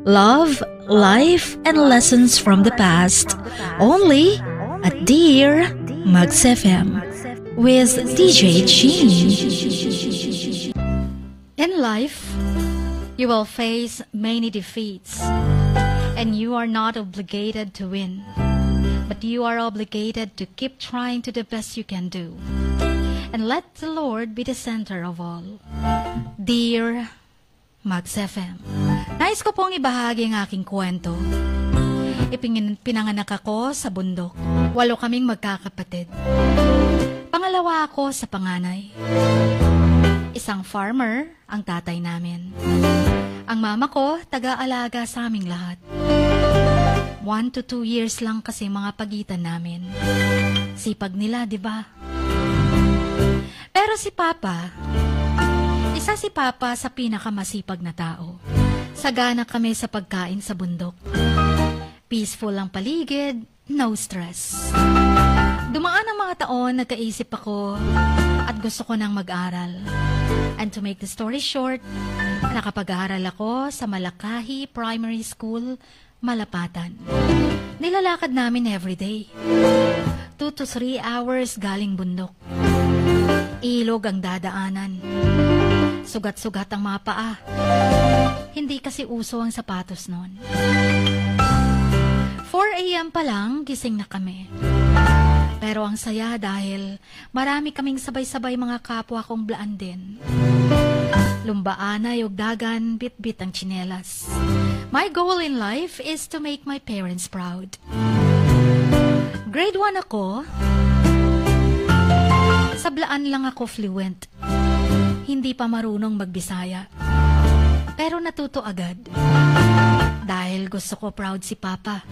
Love, life, and lessons from the past. Only at Dear Mags FM with DJ Gene. In life, you will face many defeats, and you are not obligated to win, but you are obligated to keep trying to the best you can do, and let the Lord be the center of all. Dear Mags FM, nais ko pong ibahagi ang aking kwento. Pinanganak ako sa bundok. 8 kaming magkakapatid. Pangalawa ako sa panganay. Isang farmer ang tatay namin. Ang mama ko, taga-alaga sa aming lahat. 1 to 2 years lang kasi mga pagitan namin. Sipag nila, di ba? Pero si Papa, isa si Papa sa pinakamasipag na tao. Sagana kami sa pagkain sa bundok. Peaceful ang paligid, no stress. Dumaan ang mga taon, nagkaisip ako at gusto ko nang mag-aral. And to make the story short, nakapag-aaral ako sa Malakahi Primary School, Malapatan. Nilalakad namin everyday. 2 to 3 hours galing bundok. Ilog ang dadaanan. Sugat-sugat ang mga paa. Hindi kasi uso ang sapatos noon. 4 a.m. pa lang, gising na kami. Pero ang saya dahil marami kaming sabay-sabay mga kapwa kong blaan din. Lumbaan ay ugdagan, bit-bit ang tsinelas. My goal in life is to make my parents proud. Grade 1 ako. Sa blaan lang ako fluent. Hindi pa marunong magbisaya. Pero natuto agad. Dahil gusto ko proud si Papa.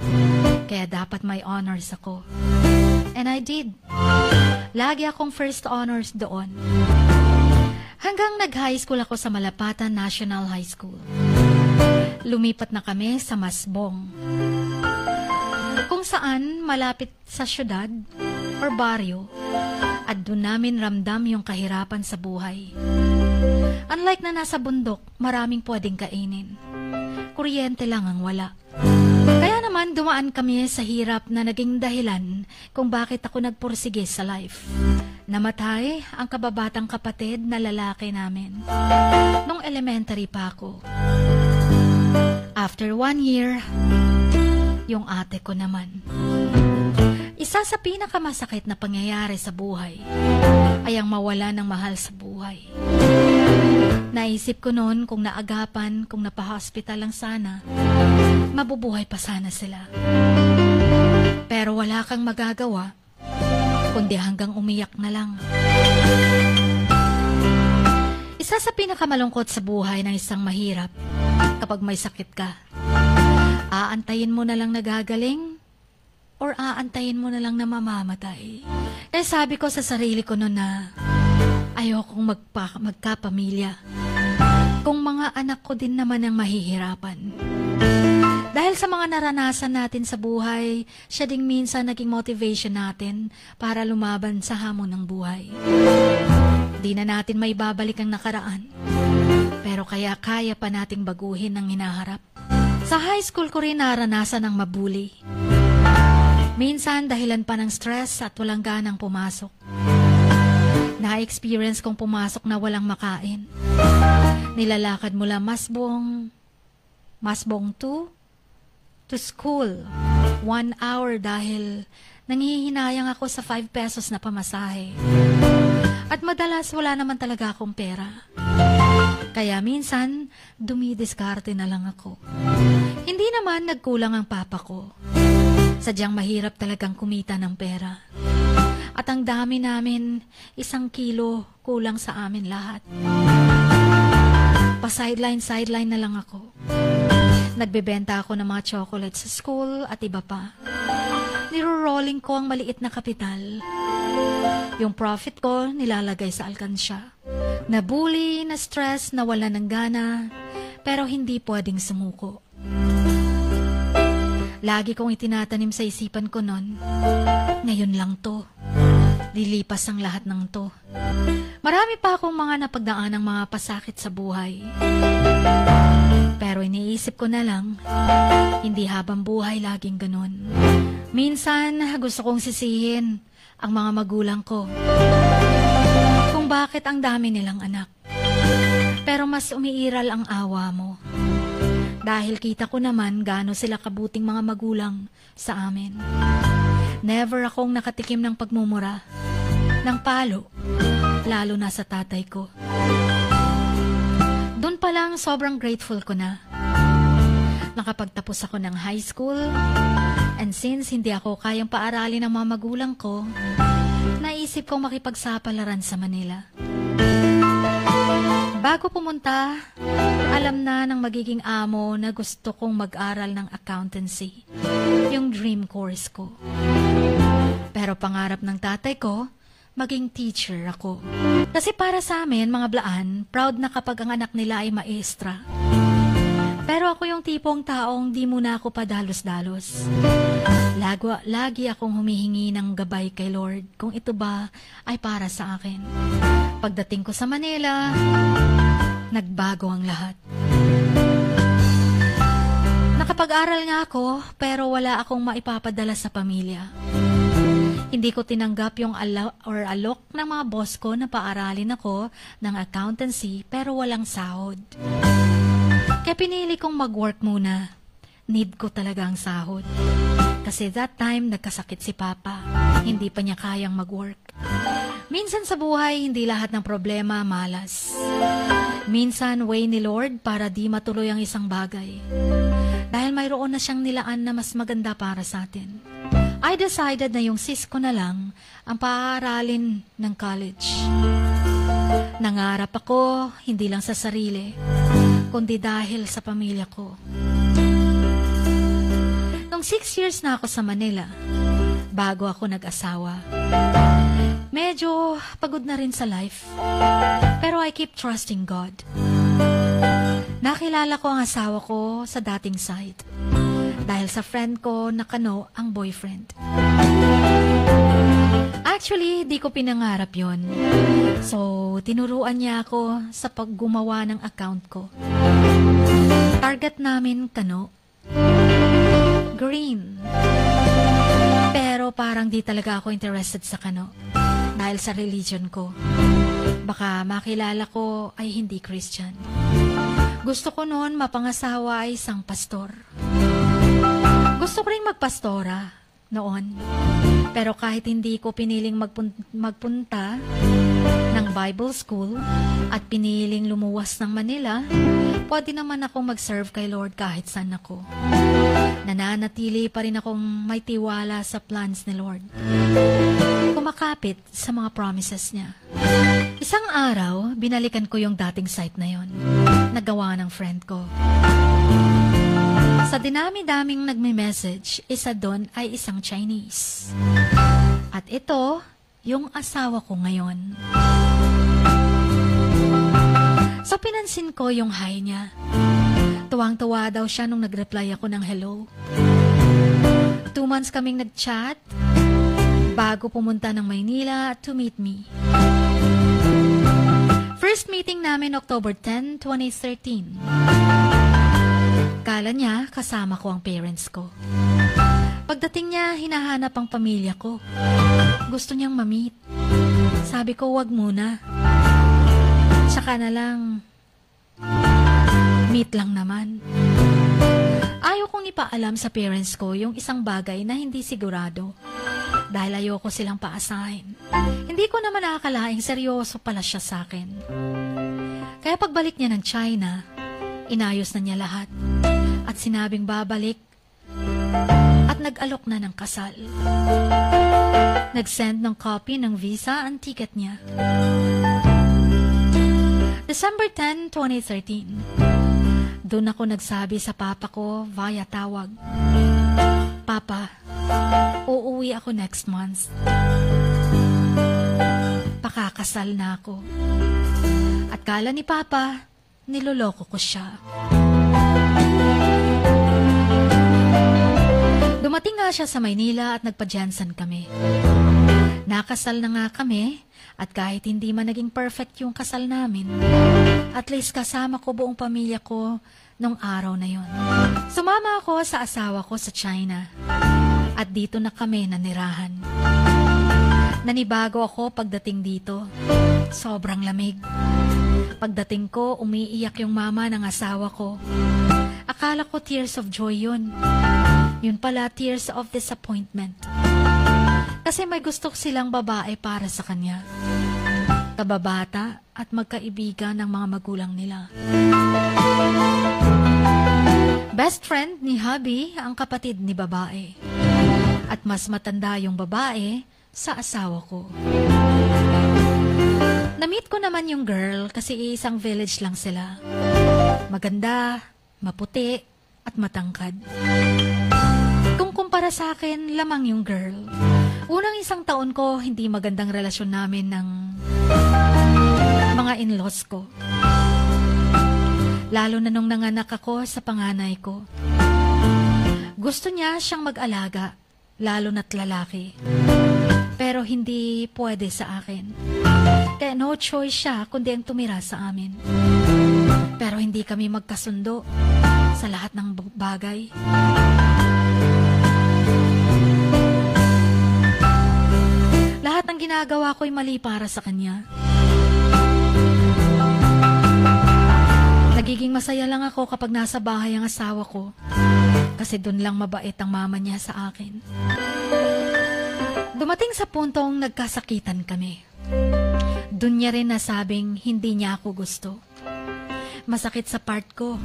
Kaya dapat may honors ako. And I did. Lagi akong first honors doon. Hanggang nag-high school ako sa Malapatan National High School. Lumipat na kami sa Masbong. Kung saan malapit sa syudad or baryo. At doon namin ramdam yung kahirapan sa buhay. Unlike na nasa bundok, maraming pwedeng kainin. Kuryente lang ang wala. Kaya naman dumaan kami sa hirap na naging dahilan kung bakit ako nagpursige sa life. Namatay ang kababatang kapatid na lalaki namin. Nung elementary pa ako. After 1 year, yung ate ko naman. Isa sa pinakamasakit na pangyayari sa buhay ay ang mawala ng mahal sa buhay. Naisip ko noon kung naagapan, kung napahospital lang sana, mabubuhay pa sana sila. Pero wala kang magagawa, kundi hanggang umiyak na lang. Isa sa pinakamalungkot sa buhay ng isang mahirap, kapag may sakit ka, aantayin mo na lang nagagaling, or aantayin mo na lang na mamamatay. Eh sabi ko sa sarili ko noon na ayokong magkapamilya. Kung mga anak ko din naman ang mahihirapan. Dahil sa mga naranasan natin sa buhay, siya ding minsan naging motivation natin para lumaban sa hamon ng buhay. Di na natin may babalik ang nakaraan. Pero kaya pa nating baguhin ang hinaharap. Sa high school ko rin naranasan ang mabuli. Minsan dahilan pa ng stress at walang ganang pumasok. Na-experience kong pumasok na walang makain. Nilalakad mula Masbong 2 to school. 1 hour dahil nanghihinayang ako sa 5 pesos na pamasahe. At madalas wala naman talaga akong pera. Kaya minsan, dumidiskarte na lang ako. Hindi naman nagkulang ang papa ko. Sadyang mahirap talagang kumita ng pera. At ang dami namin, 1 kilo kulang sa amin lahat. Pa-sideline na lang ako. Nagbebenta ako ng mga chocolates sa school at iba pa. Niro-rolling ko ang maliit na kapital. Yung profit ko, nilalagay sa alkansya. Nabuli, na-stress, nawala ng gana, pero hindi pwedeng sumuko. Lagi kong itinatanim sa isipan ko nun, ngayon lang to. Lilipas ang lahat ng to. Marami pa akong mga napagdaan ng mga pasakit sa buhay. Pero iniisip ko na lang, hindi habang buhay laging ganun. Minsan, gusto kong sisihin ang mga magulang ko kung bakit ang dami nilang anak. Pero mas umiiral ang awa mo. Dahil kita ko naman gaano sila kabuting mga magulang sa amin. Never akong nakatikim ng pagmumura, ng palo, lalo na sa tatay ko. Doon pa lang sobrang grateful ko na. Nakapagtapos ako ng high school, and since hindi ako kayang paaralin ng mga magulang ko, naisip kong makipagsapalaran sa Manila. Bago pumunta, alam na ng magiging amo na gusto kong mag-aral ng accountancy, yung dream course ko. Pero pangarap ng tatay ko, maging teacher ako. Kasi para sa amin, mga Blaan, proud na kapag ang anak nila ay maestra. Pero ako yung tipong taong di muna ako padalos-dalos. Lagi akong humihingi ng gabay kay Lord kung ito ba ay para sa akin. Pagdating ko sa Manila, nagbago ang lahat. Nakapag-aral nga ako pero wala akong maipapadala sa pamilya. Hindi ko tinanggap yung alok ng mga boss ko na paaralin ako ng accountancy pero walang sahod. Kaya pinili kong mag-work muna. Need ko talaga ang sahod. Kasi that time, nagkasakit si Papa. Hindi pa niya kayang mag-work. Minsan sa buhay, hindi lahat ng problema malas. Minsan, way ni Lord para di matuloy ang isang bagay. Dahil mayroon na siyang nilaan na mas maganda para sa atin. I decided na yung sis ko na lang ang paaralin ng college. Nangarap ako, hindi lang sa sarili, kundi dahil sa pamilya ko. Nung 6 years na ako sa Manila, bago ako nag-asawa, medyo pagod na rin sa life. Pero I keep trusting God. Nakilala ko ang asawa ko sa dating site. Dahil sa friend ko na Kano ang boyfriend. Actually, di ko pinangarap yon. So, tinuruan niya ako sa paggumawa ng account ko. Target namin Kano. Green. Pero parang di talaga ako interested sa Kano. Dahil sa religion ko. Baka makilala ko ay hindi Christian. Gusto ko noon mapangasawa ay isang pastor. Gusto ko rin magpastora noon. Pero kahit hindi ko piniling magpunta ng Bible school at piniling lumuwas ng Manila, pwede naman akong mag-serve kay Lord kahit saan ako. Nananatili pa rin akong may tiwala sa plans ni Lord. Kumakapit sa mga promises niya. Isang araw, binalikan ko yung dating site na yon. Nagawa ng friend ko. Sa dinami-daming nagme-message, isa doon ay isang Chinese. At ito, yung asawa ko ngayon. So pinansin ko yung hi niya. Tuwang-tuwa daw siya nung nag-reply ako ng hello. 2 months kaming nag-chat bago pumunta ng Maynila to meet me. First meeting namin October 10, 2013. Kala niya, kasama ko ang parents ko. Pagdating niya, hinahanap ang pamilya ko. Gusto niyang ma-meet. Sabi ko, wag muna. Saka na lang, meet lang naman. Ayaw kong ipaalam sa parents ko yung isang bagay na hindi sigurado. Dahil ayoko silang paasahin. Hindi ko naman nakakalaing seryoso pala siya sa akin. Kaya pagbalik niya ng China, inayos na niya lahat. At sinabing babalik at nag-alok na ng kasal. Nag-send ng copy ng visa ang ticket niya. December 10, 2013. Doon ako nagsabi sa papa ko via tawag. Papa, uuwi ako next month. Pakakasal na ako. At kala ni Papa, niloloko ko siya. Dumating nga siya sa Maynila at nagpa-Jansan kami. Nakasal na nga kami at kahit hindi man naging perfect yung kasal namin, at least kasama ko buong pamilya ko nung araw na yon. Sumama ako sa asawa ko sa China at dito na kami nanirahan. Nanibago ako pagdating dito. Sobrang lamig. Pagdating ko, umiiyak yung mama ng asawa ko. Akala ko tears of joy yun. Yun pala, tears of disappointment. Kasi may gusto silang babae para sa kanya. Kababata at magkaibigan ng mga magulang nila. Best friend ni hubby ang kapatid ni babae. At mas matanda yung babae sa asawa ko. Na-meet ko naman yung girl kasi isang village lang sila. Maganda, maputi, at matangkad. Kung kumpara sa akin, lamang yung girl. Unang isang taon ko, hindi magandang relasyon namin ng mga in-laws ko. Lalo na nung nanganak ako sa panganay ko. Gusto niya siyang mag-alaga, lalo na't lalaki. Pero hindi pwede sa akin. Kaya no choice siya kundi ang tumira sa amin. Pero hindi kami magkasundo sa lahat ng bagay. Lahat ng ginagawa ko'y mali para sa kanya. Nagiging masaya lang ako kapag nasa bahay ang asawa ko. Kasi dun lang mabait ang mama niya sa akin. Dumating sa puntong nagkasakitan kami. Doon niya rin nasabing hindi niya ako gusto. Masakit sa part ko.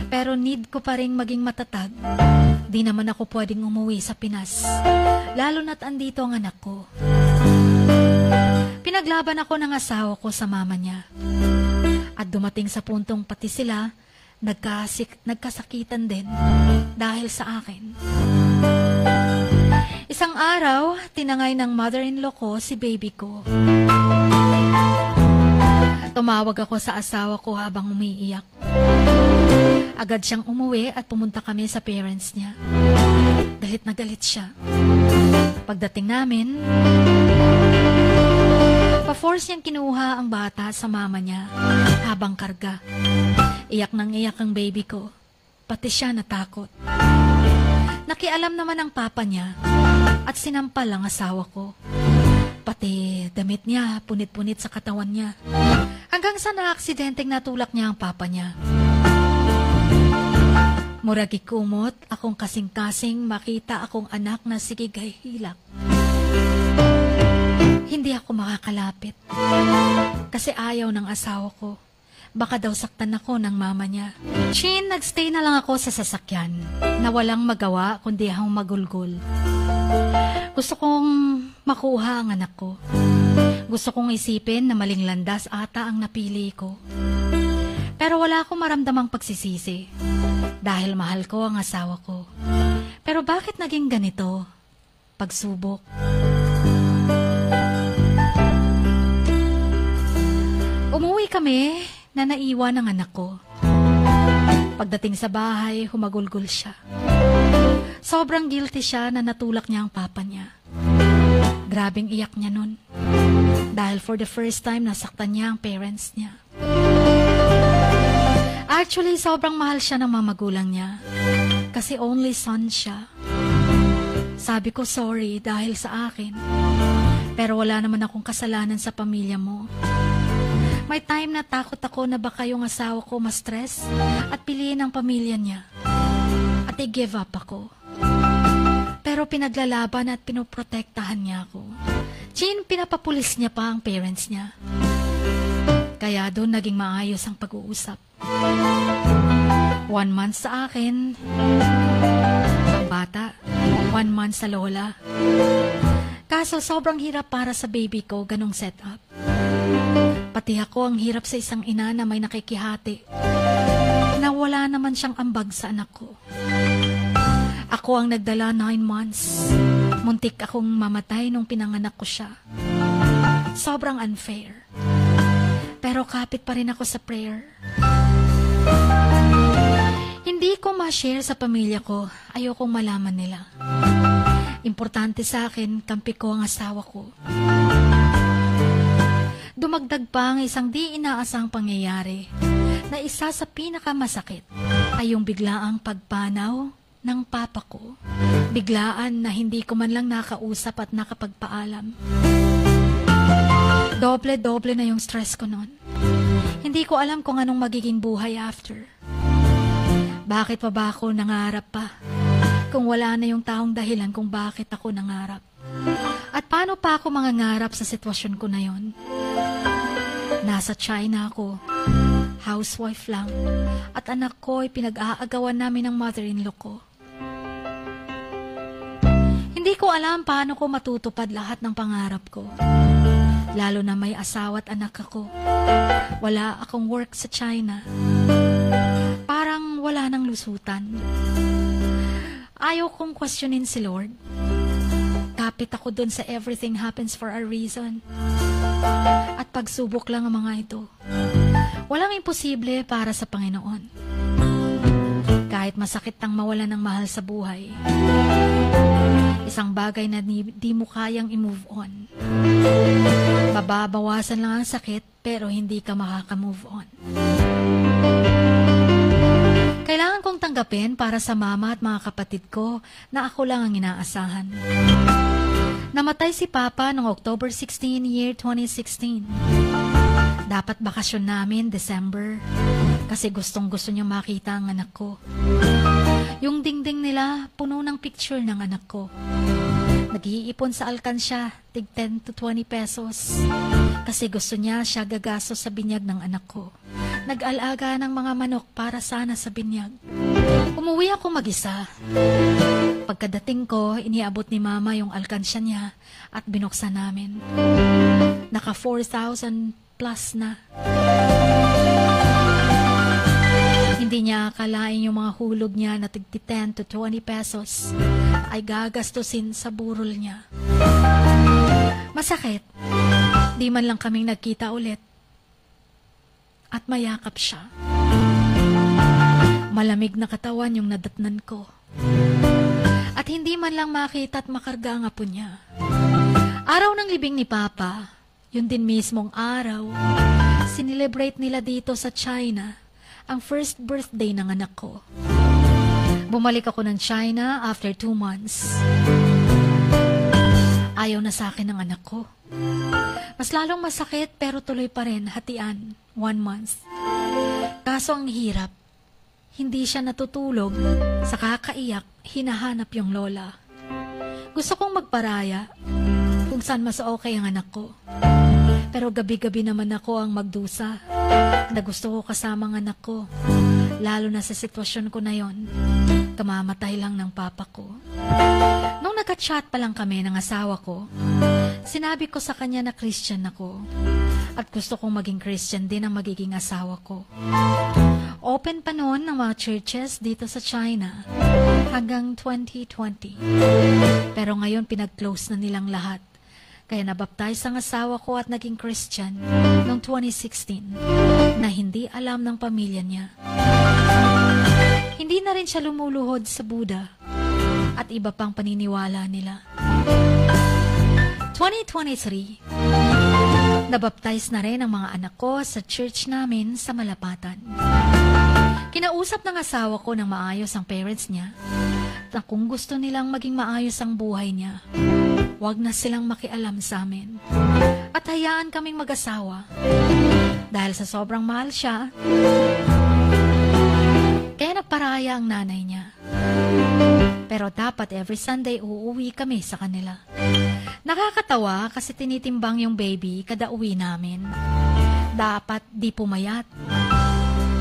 Pero need ko pa rin maging matatag. Di naman ako pwedeng umuwi sa Pinas. Lalo na't andito ang anak ko. Pinaglaban ako ng asawa ko sa mama niya. At dumating sa puntong pati sila nagkasakitan din dahil sa akin. Isang araw, tinangay ng mother-in-law ko si baby ko. Tumawag ako sa asawa ko habang umiiyak. Agad siyang umuwi at pumunta kami sa parents niya. Galit na galit siya. Pagdating namin, pa-force niyang kinuha ang bata sa mama niya habang karga. Iyak nang iyak ang baby ko. Pati siya natakot. Nakialam naman ang papa niya at sinampal ang asawa ko. Pati damit niya, punit-punit sa katawan niya. Hanggang sa na-aksidenteng natulak niya ang papa niya. Murag ikumot, akong kasing-kasing makita akong anak na sigigay hilak. Hindi ako makakalapit. Kasi ayaw ng asawa ko. Baka daw saktan ako ng mama niya. Chin, nagstay na lang ako sa sasakyan na walang magawa kundi akong magulgol. Gusto kong makuha ang anak ko. Gusto kong isipin na maling landas ata ang napili ko. Pero wala akong maramdamang pagsisisi dahil mahal ko ang asawa ko. Pero bakit naging ganito? Pagsubok. Umuwi kami na naiwan ang anak ko. Pagdating sa bahay, humagulgol siya. Sobrang guilty siya na natulak niya ang papa niya. Grabing iyak niya nun. Dahil for the first time, nasaktan niya ang parents niya. Actually, sobrang mahal siya ng mga magulang niya. Kasi only son siya. Sabi ko sorry dahil sa akin. Pero wala naman akong kasalanan sa pamilya mo. May time na takot ako na baka yung asawa ko ma-stress at piliin ang pamilya niya. At i-give up ako. Pero pinaglalaban at pinoprotektahan niya ako. Chin, pinapapulis niya pa ang parents niya. Kaya doon naging maayos ang pag-uusap. 1 month sa akin, ang bata, 1 month sa lola. Kaso sobrang hirap para sa baby ko ganong setup. Pati ako ang hirap sa isang ina na may nakikihati. Na wala naman siyang ambag sa anak ko. Ako ang nagdala 9 months. Muntik akong mamatay nung pinanganak ko siya. Sobrang unfair. Pero kapit pa rin ako sa prayer. Hindi ko ma-share sa pamilya ko. Ayokong malaman nila. Importante sa akin, kampi ko ang asawa ko. Dumagdag pa ang isang di inaasang pangyayari. na isa sa pinakamasakit ay yung biglaang pagpanaw ng papa ko. Biglaan na hindi ko man lang nakausap at nakapagpaalam. Doble-doble na yung stress ko noon. Hindi ko alam kung anong magiging buhay after. Bakit pa ba ako nangarap pa? Kung wala na yung taong dahilan kung bakit ako nangarap. At paano pa ako mangangarap sa sitwasyon ko na yon? Nasa China ako, housewife lang, at anak ko ay pinag-aagawan namin ng mother-in-law ko. Hindi ko alam paano ko matutupad lahat ng pangarap ko. Lalo na may asawa at anak ako. Wala akong work sa China. Parang wala nang lusutan. Ayaw kong questionin si Lord. Kapit ako dun sa everything happens for a reason. At pagsubok lang ang mga ito. Walang imposible para sa Panginoon. Kahit masakit ang mawala ng mahal sa buhay. Isang bagay na di mo kayang i-move on. Mababawasan lang ang sakit pero hindi ka makaka-move on. Kailangan kong tanggapin para sa mama at mga kapatid ko na ako lang ang inaasahan. Namatay si Papa noong October 16, year 2016. Dapat bakasyon namin December kasi gustong-gusto niya makita ang anak ko. Yung dingding nila puno ng picture ng anak ko. Nag-iipon sa alkansya, tig 10 to 20 pesos. Kasi gusto niya siya gagastos sa binyag ng anak ko. Nag-alaga ng mga manok para sana sa binyag. Umuwi ako mag-isa. Pagkadating ko, iniabot ni Mama yung alkansya niya at binuksan namin. Naka 4,000 plus na. Hindi niya akalain yung mga hulog niya na tig 10 to 20 pesos ay gagastusin sa burol niya. Masakit. Di man lang kaming nagkita ulit. At mayakap siya. Malamig na katawan yung nadatnan ko. At hindi man lang makita at makarga ang apo niya. Araw ng libing ni Papa, yun din mismong araw, sinelebrate nila dito sa China ang first birthday ng anak ko. Bumalik ako ng China after 2 months. Ayaw na sa akin ng anak ko. Mas lalong masakit pero tuloy pa rin hatian 1 month. Kaso ang hirap, hindi siya natutulog, sa kakaiyak, hinahanap yung lola. Gusto kong magparaya kung saan mas okay ang anak ko. Pero gabi-gabi naman ako ang magdusa na gusto ko kasama ang anak ko. Lalo na sa sitwasyon ko na yon, kamamatay lang ng papa ko. Nung nagka-chat pa lang kami ng asawa ko, sinabi ko sa kanya na Christian ako. At gusto kong maging Christian din ang magiging asawa ko. Open pa noon ng mga churches dito sa China hanggang 2020. Pero ngayon pinag-close na nilang lahat. Kaya nabaptize ang asawa ko at naging Christian noong 2016 na hindi alam ng pamilya niya. Hindi na rin siya lumuluhod sa Buddha at iba pang paniniwala nila. 2023, nabaptize na rin ang mga anak ko sa church namin sa Malapatan. Kinausap ng asawa ko ng maayos ang parents niya na kung gusto nilang maging maayos ang buhay niya, wag na silang makialam sa amin. At hayaan kaming mag-asawa. Dahil sa sobrang mahal siya, kaya nagparaya ang nanay niya. Pero dapat every Sunday uuwi kami sa kanila. Nakakatawa kasi tinitimbang yung baby kada uwi namin. Dapat di pumayat.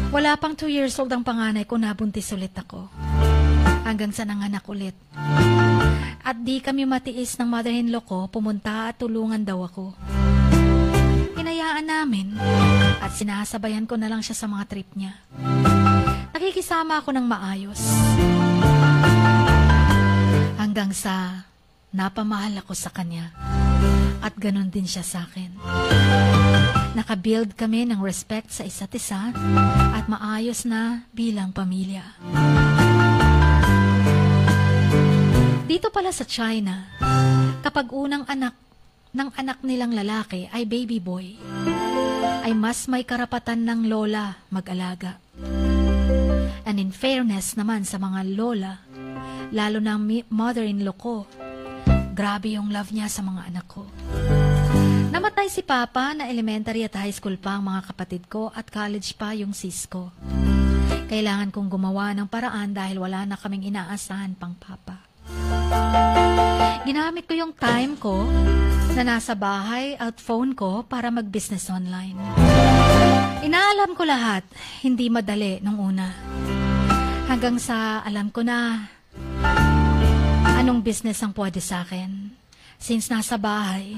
Wala pang 2 years old ang panganay ko, nabuntis ulit ako. Hanggang sa nanganak ulit. At di kami matiis ng mother-in-law ko, pumunta at tulungan daw ako. Hinayaan namin at sinasabayan ko na lang siya sa mga trip niya. Nakikisama ako ng maayos. Hanggang sa napamahal ako sa kanya. At ganun din siya sa akin. Nakabuild kami ng respect sa isa't isa at maayos na bilang pamilya. Dito pala sa China, kapag unang anak ng anak nilang lalaki ay baby boy, ay ay mas may karapatan ng lola mag-alaga. And in fairness naman sa mga lola, lalo na mother-in-law ko, grabe yung love niya sa mga anak ko. Namatay si Papa na elementary at high school pa ang mga kapatid ko at college pa yung sis ko. Kailangan kong gumawa ng paraan dahil wala na kaming inaasahan pang Papa. Ginamit ko yung time ko na nasa bahay at phone ko para mag-business online. Inaalam ko lahat, hindi madali nung una. Hanggang sa alam ko na anong business ang pwede sa akin. Since nasa bahay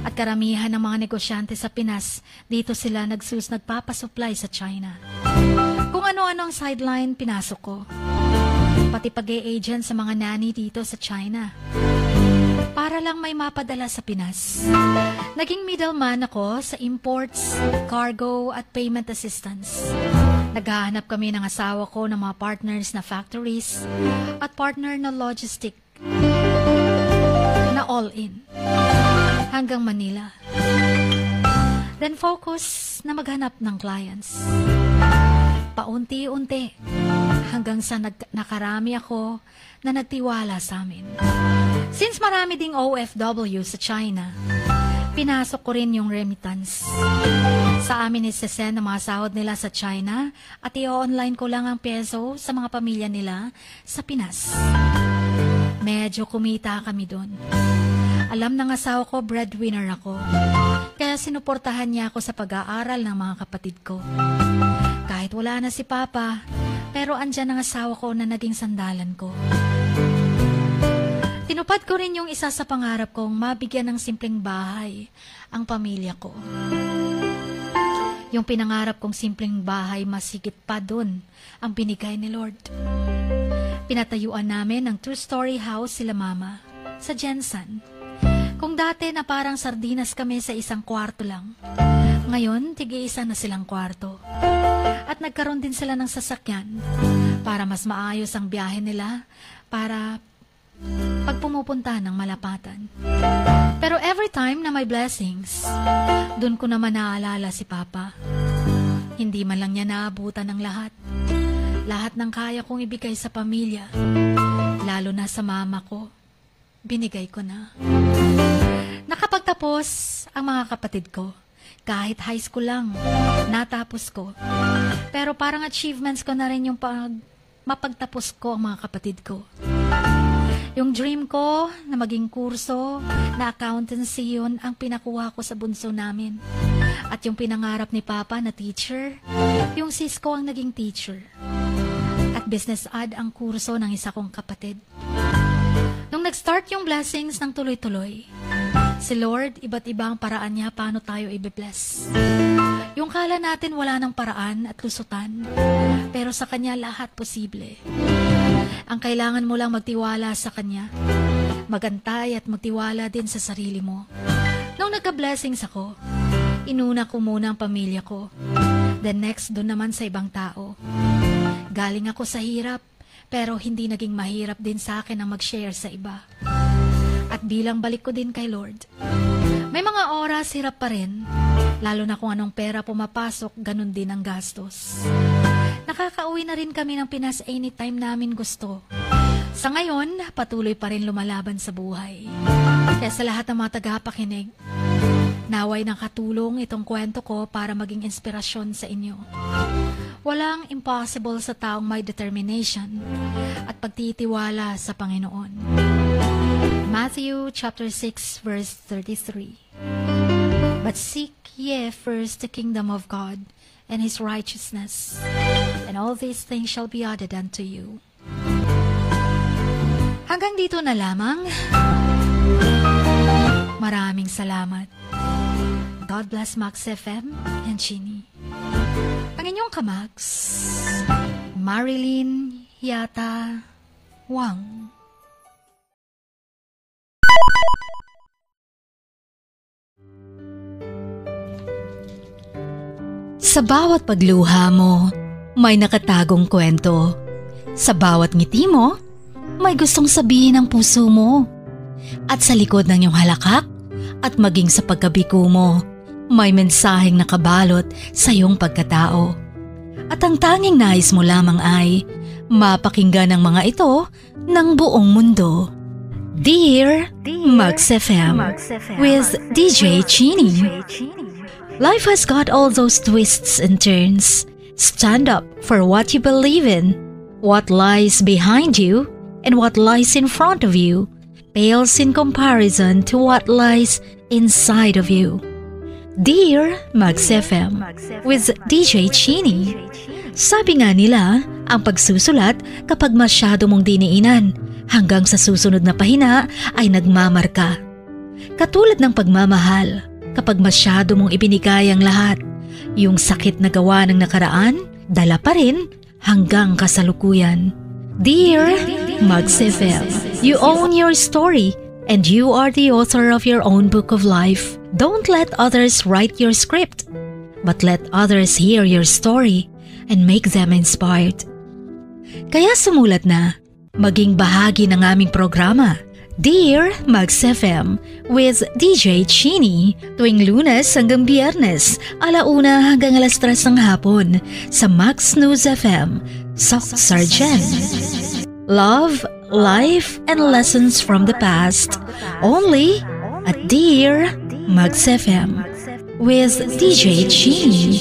at karamihan ng mga negosyante sa Pinas, dito sila nagpapasupply sa China. Kung ano-ano ang sideline, pinasok ko. Pati pag-e-agent sa mga nanny dito sa China. Para lang may mapadala sa Pinas. Naging middleman ako sa imports, cargo at payment assistance. Naghahanap kami ng asawa ko ng mga partners na factories at partner na logistic na all-in hanggang Manila. Then focus na maghanap ng clients. Paunti-unti hanggang sa nakarami ako na nagtiwala sa amin. Since marami ding OFW sa China, pinasok ko rin yung remittance. Sa amin isesend ang mga sahod nila sa China at i-online ko lang ang peso sa mga pamilya nila sa Pinas. Medyo kumita kami doon. Alam ng asawa ko, breadwinner ako. Kaya sinuportahan niya ako sa pag-aaral ng mga kapatid ko. Kahit wala na si Papa, pero andyan ang asawa ko na naging sandalan ko. Tinupad ko rin yung isa sa pangarap kong mabigyan ng simpleng bahay ang pamilya ko. Yung pinangarap kong simpleng bahay, mas higit pa dun ang binigay ni Lord. Pinatayuan namin ng 2-story house sila Mama sa Jensen. Kung dati na parang sardinas kami sa isang kwarto lang, ngayon tig-iisa na silang kwarto. At nagkaroon din sila ng sasakyan para mas maayos ang biyahe nila para pag pumupunta ng malapatan. Pero every time na may blessings, dun ko naman naaalala si Papa. Hindi man lang niya naabutan ng lahat. Lahat ng kaya kong ibigay sa pamilya, lalo na sa mama ko, binigay ko na. Nakapagtapos ang mga kapatid ko. Kahit high school lang, natapos ko. Pero parang achievements ko na rin yung mapagtapos ko ang mga kapatid ko. Yung dream ko na maging kurso na accountancy, yun ang pinakuha ko sa bunso namin. At yung pinangarap ni Papa na teacher, yung sis ko ang naging teacher. At business ad ang kurso ng isa kong kapatid. Nung nag-start yung blessings ng tuloy-tuloy, si Lord, iba't ibang paraan niya paano tayo i-bless. Yung kala natin wala ng paraan at lusutan, pero sa Kanya lahat posible. Ang kailangan mo lang magtiwala sa Kanya, magantay at magtiwala din sa sarili mo. Nung nagka-blessings ako, inuna ko muna ang pamilya ko. Then next, doon naman sa ibang tao. Galing ako sa hirap, pero hindi naging mahirap din sa akin ang mag-share sa iba. At bilang balik ko din kay Lord, may mga oras hirap pa rin, lalo na kung anong pera pumapasok, ganun din ang gastos. Nakakauwi na rin kami ng Pinas anytime namin gusto. Sa ngayon, patuloy pa rin lumalaban sa buhay. Kaya sa lahat ng mga tagapakinig, naway nakatulong itong kwento ko para maging inspirasyon sa inyo. Walang impossible sa taong may determination at pagtitiwala sa Panginoon. Matthew chapter 6 verse 33. But seek ye first the kingdom of God and His righteousness, and all these things shall be added unto you. Hanggang dito na lamang. Maraming salamat. God bless Max FM and Chini. Ang inyong kamags, Marilyn Yata Wang. Sa bawat pagluha mo, may nakatagong kwento. Sa bawat ngiti mo, may gustong sabihin ang puso mo. At sa likod ng iyong halakak at maging sa pagkabiko mo, may mensaheng nakabalot sa iyong pagkatao. At ang tanging nais mo lamang ay mapakinggan ang mga ito ng buong mundo. Dear Max FM with DJ Chini. Life has got all those twists and turns. Stand up for what you believe in. What lies behind you and what lies in front of you pales in comparison to what lies inside of you. Dear Max FM with DJ Chini. Sabi nga nila, ang pagsusulat kapag masyado mong diniinan hanggang sa susunod na pahina ay nagmamarka. Katulad ng pagmamahal, kapag masyado mong ibinigay ang lahat, yung sakit na gawa ng nakaraan, dala pa rin hanggang kasalukuyan. Dear Max FM, you own your story and you are the author of your own book of life. Don't let others write your script, but let others hear your story and make them inspired. Kaya sumulat na, maging bahagi ng aming programa, Dear Max FM with DJ Chini, tuwing Lunes hanggang Biyernes, 1:00 hanggang 3:00 ng hapon sa Max News FM, Sock Sargent. Love, life, and lessons from the past, only at Dear Max FM with DJ Chini.